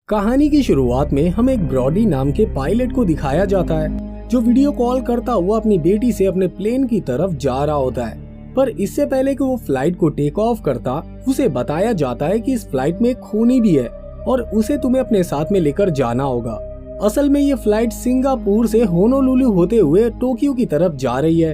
कहानी की शुरुआत में हमें एक ब्रॉडी नाम के पायलट को दिखाया जाता है जो वीडियो कॉल करता हुआ अपनी बेटी से अपने प्लेन की तरफ जा रहा होता है। पर इससे पहले कि वो फ्लाइट को टेक ऑफ करता, उसे बताया जाता है कि इस फ्लाइट में एक खूनी भी है और उसे तुम्हें अपने साथ में लेकर जाना होगा। असल में ये फ्लाइट सिंगापुर से होनोलुलु होते हुए टोक्यो की तरफ जा रही है।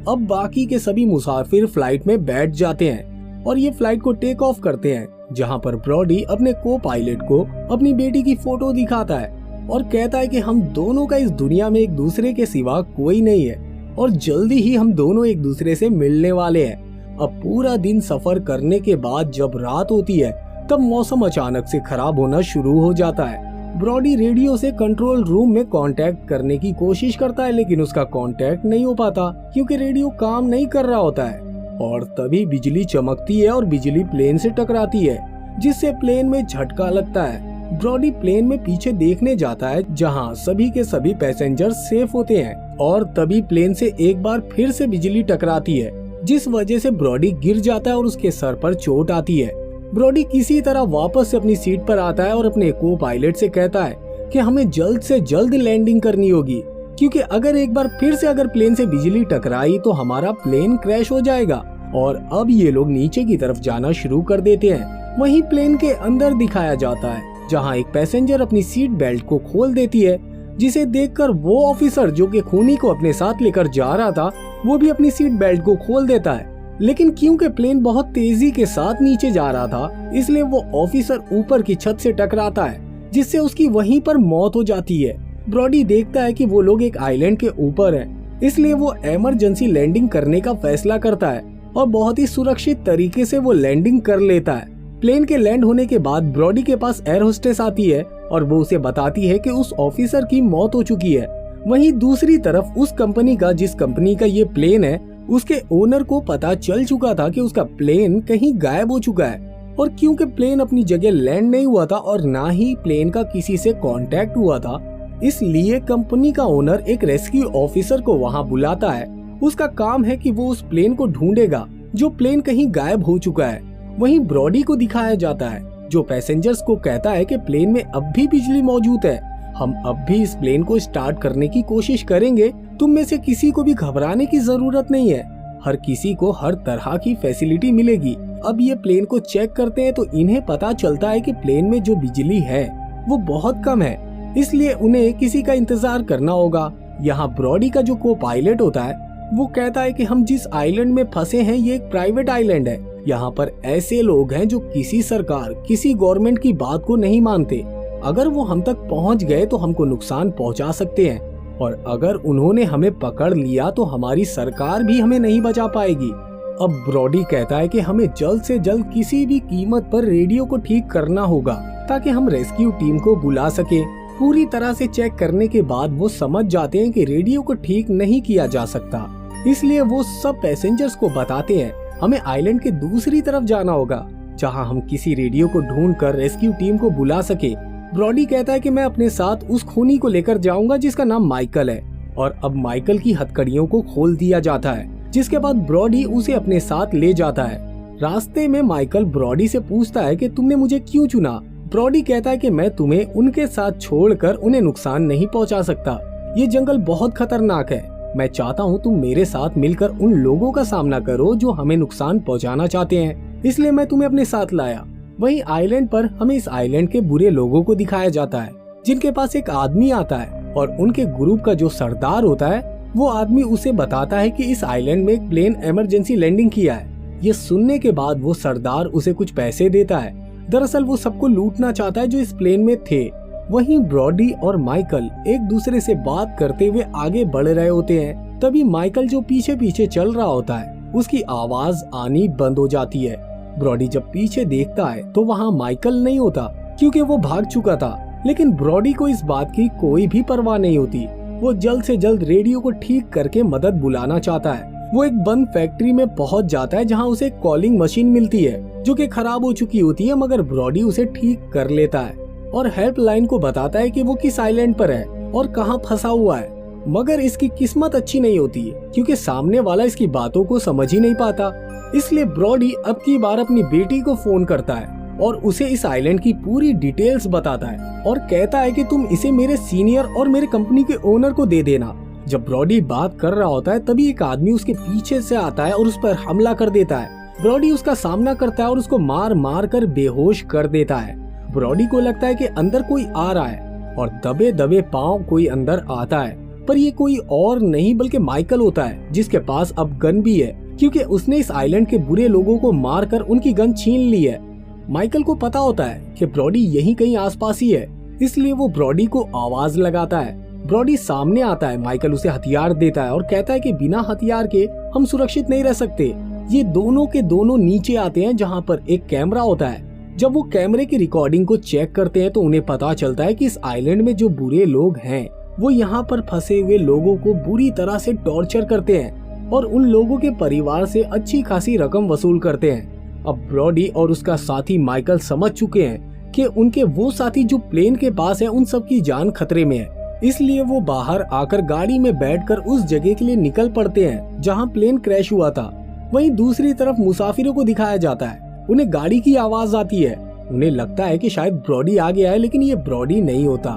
अब बाकी के सभी मुसाफिर फ्लाइट में बैठ जाते हैं और ये फ्लाइट को टेक ऑफ करते हैं, जहां पर ब्रॉडी अपने को पायलट को अपनी बेटी की फोटो दिखाता है और कहता है कि हम दोनों का इस दुनिया में एक दूसरे के सिवा कोई नहीं है और जल्दी ही हम दोनों एक दूसरे से मिलने वाले हैं। अब पूरा दिन सफर करने के बाद जब रात होती है तब मौसम अचानक से खराब होना शुरू हो जाता है। ब्रॉडी रेडियो से कंट्रोल रूम में कांटेक्ट करने की कोशिश करता है, लेकिन उसका कांटेक्ट नहीं हो पाता क्योंकि रेडियो काम नहीं कर रहा होता है। और तभी बिजली चमकती है और बिजली प्लेन से टकराती है, जिससे प्लेन में झटका लगता है। ब्रॉडी प्लेन में पीछे देखने जाता है जहां सभी के सभी पैसेंजर सेफ होते हैं और तभी प्लेन से एक बार फिर से बिजली टकराती है, जिस वजह से ब्रॉडी गिर जाता है और उसके सर पर चोट आती है। ब्रॉडी किसी तरह वापस से अपनी सीट पर आता है और अपने को पायलट से कहता है कि हमें जल्द से जल्द लैंडिंग करनी होगी, क्योंकि अगर एक बार फिर से अगर प्लेन से बिजली टकराई तो हमारा प्लेन क्रैश हो जाएगा। और अब ये लोग नीचे की तरफ जाना शुरू कर देते हैं। वहीं प्लेन के अंदर दिखाया जाता है जहां एक पैसेंजर अपनी सीट बेल्ट को खोल देती है, जिसे देखकर वो ऑफिसर जो कि खूनी को अपने साथ लेकर जा रहा था, वो भी अपनी सीट बेल्ट को खोल देता है। लेकिन क्योंकि प्लेन बहुत तेजी के साथ नीचे जा रहा था, इसलिए वो ऑफिसर ऊपर की छत से टकराता है, जिससे उसकी वहीं पर मौत हो जाती है। ब्रॉडी देखता है कि वो लोग एक आइलैंड के ऊपर हैं, इसलिए वो इमरजेंसी लैंडिंग करने का फैसला करता है और बहुत ही सुरक्षित तरीके से वो लैंडिंग कर लेता है। प्लेन के लैंड होने के बाद ब्रॉडी के पास एयर होस्टेस आती है और वो उसे बताती है कि उस ऑफिसर की मौत हो चुकी है। वहीं दूसरी तरफ उस कंपनी का जिस कंपनी का ये प्लेन है, उसके ओनर को पता चल चुका था कि उसका प्लेन कहीं गायब हो चुका है। और क्योंकि प्लेन अपनी जगह लैंड नहीं हुआ था और ना ही प्लेन का किसी से कांटेक्ट हुआ था, इसलिए कंपनी का ओनर एक रेस्क्यू ऑफिसर को वहां बुलाता है। उसका काम है कि वो उस प्लेन को ढूंढेगा जो प्लेन कहीं गायब हो चुका है। वहीं ब्रॉडी को दिखाया जाता है जो पैसेंजर्स को कहता है कि प्लेन में अब भी बिजली मौजूद है, हम अब भी इस प्लेन को स्टार्ट करने की कोशिश करेंगे, तुम में से किसी को भी घबराने की जरूरत नहीं है, हर किसी को हर तरह की फैसिलिटी मिलेगी। अब ये प्लेन को चेक करते हैं तो इन्हें पता चलता है कि प्लेन में जो बिजली है वो बहुत कम है, इसलिए उन्हें किसी का इंतजार करना होगा। यहाँ ब्रॉडी का जो को पायलट होता है वो कहता है कि हम जिस आइलैंड में फंसे हैं ये एक प्राइवेट आइलैंड है, यहाँ पर ऐसे लोग हैं जो किसी सरकार किसी गवर्नमेंट की बात को नहीं मानते। अगर वो हम तक पहुँच गए तो हमको नुकसान पहुँचा सकते हैं और अगर उन्होंने हमें पकड़ लिया तो हमारी सरकार भी हमें नहीं बचा पाएगी। अब ब्रॉडी कहता है कि हमें जल्द से जल्द किसी भी कीमत पर रेडियो को ठीक करना होगा ताकि हम रेस्क्यू टीम को बुला सके। पूरी तरह से चेक करने के बाद वो समझ जाते हैं कि रेडियो को ठीक नहीं किया जा सकता, इसलिए वो सब पैसेंजर्स को बताते हैं हमें आइलैंड के दूसरी तरफ जाना होगा जहां हम किसी रेडियो को ढूंढकर रेस्क्यू टीम को बुला सके। ब्रॉडी कहता है कि मैं अपने साथ उस खूनी को लेकर जाऊंगा जिसका नाम माइकल है। और अब माइकल की हथकड़ियों को खोल दिया जाता है, जिसके बाद ब्रॉडी उसे अपने साथ ले जाता है। रास्ते में माइकल ब्रॉडी से पूछता है कि तुमने मुझे क्यों चुना। ब्रॉडी कहता है कि मैं तुम्हें उनके साथ छोड़कर उन्हें नुकसान नहीं पहुंचा सकता, ये जंगल बहुत खतरनाक है, मैं चाहता हूं तुम मेरे साथ मिलकर उन लोगों का सामना करो जो हमें नुकसान पहुंचाना चाहते हैं, इसलिए मैं तुम्हें अपने साथ लाया। वहीं आइलैंड पर हमें इस आइलैंड के बुरे लोगों को दिखाया जाता है, जिनके पास एक आदमी आता है और उनके ग्रुप का जो सरदार होता है वो आदमी उसे बताता है कि इस आइलैंड में एक प्लेन इमरजेंसी लैंडिंग किया है। ये सुनने के बाद वो सरदार उसे कुछ पैसे देता है। दरअसल वो सबको लूटना चाहता है जो इस प्लेन में थे। वहीं ब्रॉडी और माइकल एक दूसरे से बात करते हुए आगे बढ़ रहे होते हैं। तभी माइकल जो पीछे पीछे चल रहा होता है उसकी आवाज आनी बंद हो जाती है। ब्रॉडी जब पीछे देखता है तो वहाँ माइकल नहीं होता क्योंकि वो भाग चुका था, लेकिन ब्रॉडी को इस बात की कोई भी परवाह नहीं होती। वो जल्द से जल्द रेडियो को ठीक करके मदद बुलाना चाहता है। वो एक बंद फैक्ट्री में पहुंच जाता है जहां उसे कॉलिंग मशीन मिलती है जो कि खराब हो चुकी होती है, मगर ब्रॉडी उसे ठीक कर लेता है और हेल्पलाइन को बताता है कि वो किस आइलैंड पर है और कहां फंसा हुआ है। मगर इसकी किस्मत अच्छी नहीं होती है क्योंकि सामने वाला इसकी बातों को समझ ही नहीं पाता, इसलिए ब्रॉडी अब की बार अपनी बेटी को फोन करता है और उसे इस आइलैंड की पूरी डिटेल्स बताता है और कहता है कि तुम इसे मेरे सीनियर और मेरे कंपनी के ओनर को दे देना। जब ब्रॉडी बात कर रहा होता है तभी एक आदमी उसके पीछे से आता है और उस पर हमला कर देता है। ब्रॉडी उसका सामना करता है और उसको मार मार कर बेहोश कर देता है। ब्रॉडी को लगता है कि अंदर कोई आ रहा है और दबे दबे पांव कोई अंदर आता है, पर ये कोई और नहीं बल्कि माइकल होता है, जिसके पास अब गन भी है क्योंकि उसने इस आइलैंड के बुरे लोगों को मारकर उनकी गन छीन ली है। माइकल को पता होता है कि ब्रॉडी यहीं कहीं आसपास ही है, इसलिए वो ब्रॉडी को आवाज लगाता है। ब्रॉडी सामने आता है, माइकल उसे हथियार देता है और कहता है कि बिना हथियार के हम सुरक्षित नहीं रह सकते। ये दोनों के दोनों नीचे आते हैं जहाँ पर एक कैमरा होता है। जब वो कैमरे की रिकॉर्डिंग को चेक करते हैं तो उन्हें पता चलता है कि इस आइलैंड में जो बुरे लोग हैं वो यहाँ पर फंसे हुए लोगों को बुरी तरह से टॉर्चर करते हैं और उन लोगों के परिवार से अच्छी खासी रकम वसूल करते हैं। अब ब्रॉडी और उसका साथी माइकल समझ चुके हैं कि उनके वो साथी जो प्लेन के पास है उन सबकी जान खतरे में है, इसलिए वो बाहर आकर गाड़ी में बैठकर उस जगह के लिए निकल पड़ते हैं जहाँ प्लेन क्रैश हुआ था। वहीं दूसरी तरफ मुसाफिरों को दिखाया जाता है। उन्हें गाड़ी की आवाज आती है। उन्हें लगता है कि शायद ब्रॉडी आ गया है, लेकिन ये ब्रॉडी नहीं होता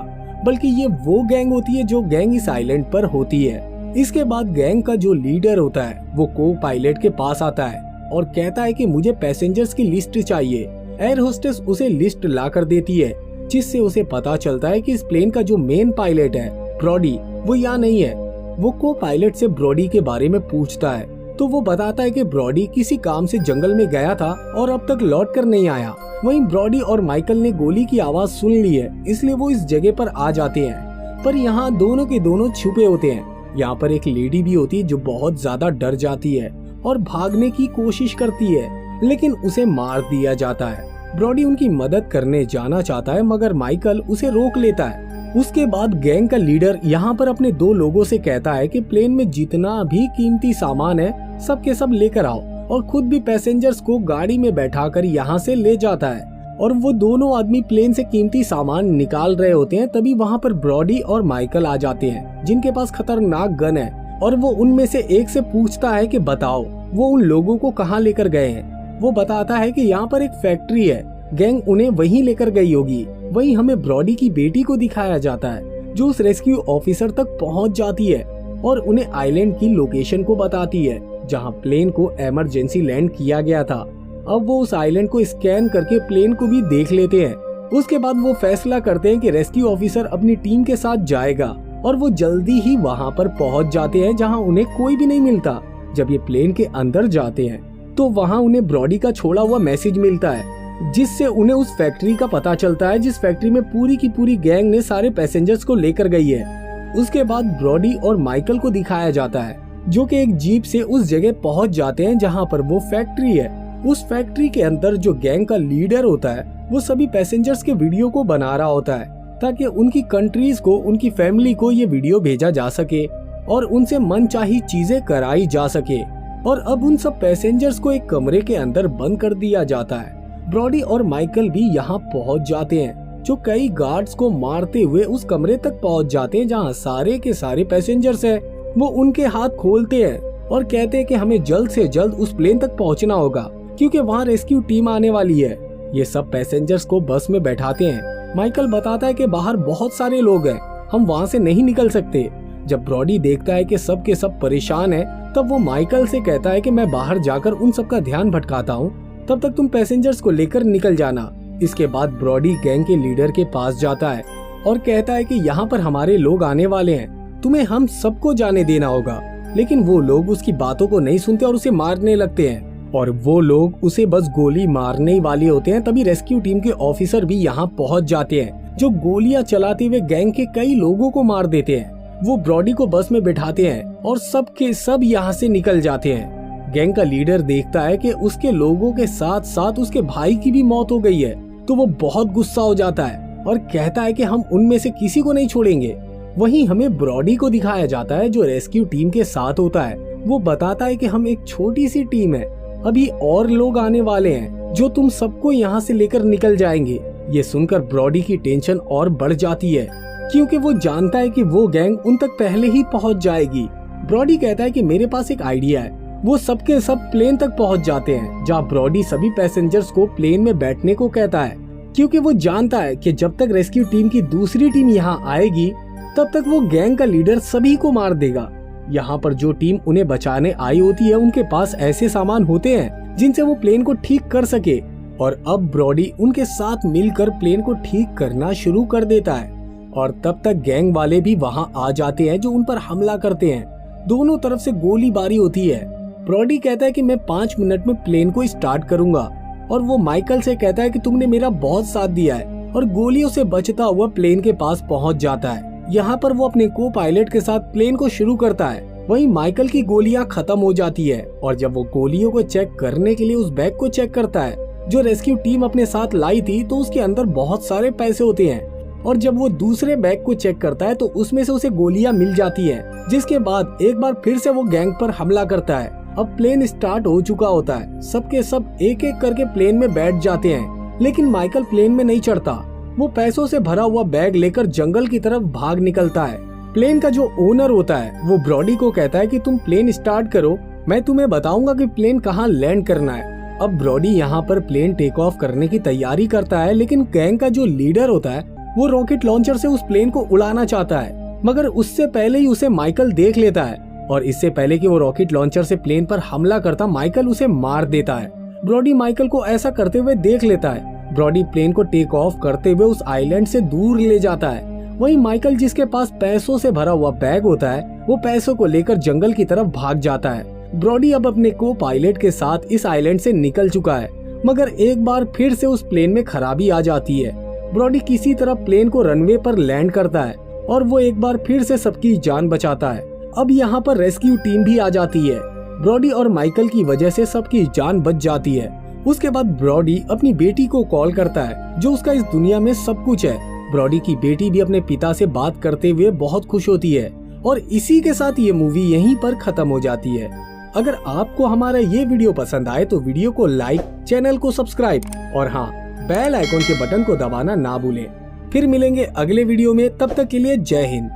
बल्कि ये वो गैंग होती है जो गैंग इस आइलैंड पर होती है। इसके बाद गैंग का जो लीडर होता है वो को पायलट के पास आता है और कहता है कि मुझे पैसेंजर्स की लिस्ट चाहिए। एयर होस्टेस उसे लिस्ट ला कर देती है, जिससे उसे पता चलता है कि इस प्लेन का जो मेन पायलट है ब्रॉडी वो यहाँ नहीं है। वो को पायलट से ब्रॉडी के बारे में पूछता है तो वो बताता है कि ब्रॉडी किसी काम से जंगल में गया था और अब तक लौट कर नहीं आया। वहीं ब्रॉडी और माइकल ने गोली की आवाज सुन ली है, इसलिए वो इस जगह पर आ जाते हैं, पर यहाँ दोनों के दोनों छुपे होते हैं। यहाँ पर एक लेडी भी होती है जो बहुत ज्यादा डर जाती है और भागने की कोशिश करती है, लेकिन उसे मार दिया जाता है। ब्रॉडी उनकी मदद करने जाना चाहता है मगर माइकल उसे रोक लेता है। उसके बाद गैंग का लीडर यहाँ पर अपने दो लोगों से कहता है कि प्लेन में जितना भी कीमती सामान है सब के सब लेकर आओ, और खुद भी पैसेंजर्स को गाड़ी में बैठाकर यहाँ से ले जाता है। और वो दोनों आदमी प्लेन से कीमती सामान निकाल रहे होते हैं, तभी वहाँ पर ब्रॉडी और माइकल आ जाते हैं जिनके पास खतरनाक गन है, और वो उनमें से एक से पूछता है कि बताओ वो उन लोगों को कहाँ लेकर गए हैं। वो बताता है कि यहाँ पर एक फैक्ट्री है, गैंग उन्हें वहीं लेकर गई होगी। वहीं हमें ब्रॉडी की बेटी को दिखाया जाता है जो उस रेस्क्यू ऑफिसर तक पहुंच जाती है और उन्हें आइलैंड की लोकेशन को बताती है जहां प्लेन को इमरजेंसी लैंड किया गया था। अब वो उस आइलैंड को स्कैन करके प्लेन को भी देख लेते हैं। उसके बाद वो फैसला करते हैं कि रेस्क्यू ऑफिसर अपनी टीम के साथ जाएगा, और वो जल्दी ही वहां पर पहुंच जाते हैं जहां उन्हें कोई भी नहीं मिलता। जब ये प्लेन के अंदर जाते हैं तो वहां उन्हें ब्रॉडी का छोड़ा हुआ मैसेज मिलता है, जिससे उन्हें उस फैक्ट्री का पता चलता है जिस फैक्ट्री में पूरी की पूरी गैंग ने सारे पैसेंजर्स को लेकर गई है। उसके बाद ब्रॉडी और माइकल को दिखाया जाता है जो कि एक जीप से उस जगह पहुंच जाते हैं जहां पर वो फैक्ट्री है। उस फैक्ट्री के अंदर जो गैंग का लीडर होता है वो सभी पैसेंजर्स के वीडियो को बना रहा होता है ताकि उनकी कंट्रीज को, उनकी फैमिली को ये वीडियो भेजा जा सके और उनसे मनचाही चीजें कराई जा सके। और अब उन सब पैसेंजर्स को एक कमरे के अंदर बंद कर दिया जाता है। ब्रॉडी और माइकल भी यहाँ पहुँच जाते हैं जो कई गार्ड्स को मारते हुए उस कमरे तक पहुँच जाते हैं जहाँ सारे के सारे पैसेंजर्स हैं। वो उनके हाथ खोलते हैं और कहते हैं कि हमें जल्द से जल्द उस प्लेन तक पहुँचना होगा क्योंकि वहाँ रेस्क्यू टीम आने वाली है। ये सब पैसेंजर्स को बस में बैठाते हैं। माइकल बताता है कि बाहर बहुत सारे लोग हैं, हम वहाँ से नहीं निकल सकते। जब ब्रॉडी देखता है कि सब के सब परेशान हैं, तब वो माइकल से कहता है कि मैं बाहर जाकर उन सब का ध्यान भटकाता हूँ, तब तक तुम पैसेंजर्स को लेकर निकल जाना। इसके बाद ब्रॉडी गैंग के लीडर के पास जाता है और कहता है कि यहाँ पर हमारे लोग आने वाले हैं, तुम्हें हम सबको जाने देना होगा। लेकिन वो लोग उसकी बातों को नहीं सुनते और उसे मारने लगते हैं, और वो लोग उसे बस गोली मारने ही वाले होते हैं। तभी रेस्क्यू टीम के ऑफिसर भी यहाँ पहुँच जाते हैं जो गोलियां चलाते हुए गैंग के कई लोगों को मार देते हैं। वो ब्रॉडी को बस में बिठाते हैं और सब के सब यहाँ से निकल जाते हैं। गैंग का लीडर देखता है कि उसके लोगों के साथ साथ उसके भाई की भी मौत हो गई है, तो वो बहुत गुस्सा हो जाता है और कहता है कि हम उनमें से किसी को नहीं छोड़ेंगे। वहीं हमें ब्रॉडी को दिखाया जाता है जो रेस्क्यू टीम के साथ होता है। वो बताता है कि हम एक छोटी सी टीम है, अभी और लोग आने वाले हैं जो तुम सबको यहाँ से लेकर निकल जाएंगे। ये सुनकर ब्रॉडी की टेंशन और बढ़ जाती है क्योंकि वो जानता है कि वो गैंग उन तक पहले ही पहुँच जाएगी। ब्रॉडी कहता है कि मेरे पास एक आइडिया है, वो सबके सब प्लेन तक पहुंच जाते हैं, जहां ब्रॉडी सभी पैसेंजर्स को प्लेन में बैठने को कहता है, क्योंकि वो जानता है कि जब तक रेस्क्यू टीम की दूसरी टीम यहाँ आएगी तब तक वो गैंग का लीडर सभी को मार देगा। यहाँ पर जो टीम उन्हें बचाने आई होती है उनके पास ऐसे सामान होते हैं जिनसे वो प्लेन को ठीक कर सके, और अब ब्रॉडी उनके साथ मिलकर प्लेन को ठीक करना शुरू कर देता है। और तब तक गैंग वाले भी वहाँ आ जाते हैं जो उन पर हमला करते हैं। दोनों तरफ से गोलीबारी होती है। ब्रॉडी कहता है कि मैं 5 मिनट में प्लेन को स्टार्ट करूंगा, और वो माइकल से कहता है कि तुमने मेरा बहुत साथ दिया है, और गोलियों से बचता हुआ प्लेन के पास पहुंच जाता है। यहाँ पर वो अपने को पायलट के साथ प्लेन को शुरू करता है। वहीं माइकल की गोलियां खत्म हो जाती है, और जब वो गोलियों को चेक करने के लिए उस बैग को चेक करता है जो रेस्क्यू टीम अपने साथ लाई थी, तो उसके अंदर बहुत सारे पैसे होते हैं। और जब वो दूसरे बैग को चेक करता है तो उसमें से उसे गोलियां मिल जाती है, जिसके बाद एक बार फिर से वो गैंग पर हमला करता है। अब प्लेन स्टार्ट हो चुका होता है। सबके सब एक एक करके प्लेन में बैठ जाते हैं, लेकिन माइकल प्लेन में नहीं चढ़ता। वो पैसों से भरा हुआ बैग लेकर जंगल की तरफ भाग निकलता है। प्लेन का जो ओनर होता है वो ब्रॉडी को कहता है कि तुम प्लेन स्टार्ट करो, मैं तुम्हें बताऊंगा कि प्लेन कहाँ लैंड करना है। अब ब्रॉडी यहाँ पर प्लेन टेक ऑफ करने की तैयारी करता है, लेकिन गैंग का जो लीडर होता है वो रॉकेट लॉन्चर से उस प्लेन को उड़ाना चाहता है, मगर उससे पहले ही उसे माइकल देख लेता है, और इससे पहले कि वो रॉकेट लॉन्चर से प्लेन पर हमला करता, माइकल उसे मार देता है। ब्रॉडी माइकल को ऐसा करते हुए देख लेता है। ब्रॉडी प्लेन को टेक ऑफ करते हुए उस आइलैंड से दूर ले जाता है। वहीं माइकल, जिसके पास पैसों से भरा हुआ बैग होता है, वो पैसों को लेकर जंगल की तरफ भाग जाता है। ब्रॉडी अब अपने को पायलट के साथ इस आइलैंड से निकल चुका है, मगर एक बार फिर से उस प्लेन में खराबी आ जाती है। ब्रॉडी किसी तरह प्लेन को रनवे पर लैंड करता है, और वो एक बार फिर से सबकी जान बचाता है। अब यहाँ पर रेस्क्यू टीम भी आ जाती है। ब्रॉडी और माइकल की वजह से सबकी जान बच जाती है। उसके बाद ब्रॉडी अपनी बेटी को कॉल करता है, जो उसका इस दुनिया में सब कुछ है। ब्रॉडी की बेटी भी अपने पिता से बात करते हुए बहुत खुश होती है, और इसी के साथ ये मूवी यहीं पर खत्म हो जाती है। अगर आपको हमारा ये वीडियो पसंद आए तो वीडियो को लाइक, चैनल को सब्सक्राइब, और हाँ, बेल आइकॉन के बटन को दबाना ना भूलें। फिर मिलेंगे अगले वीडियो में, तब तक के लिए जय हिंद।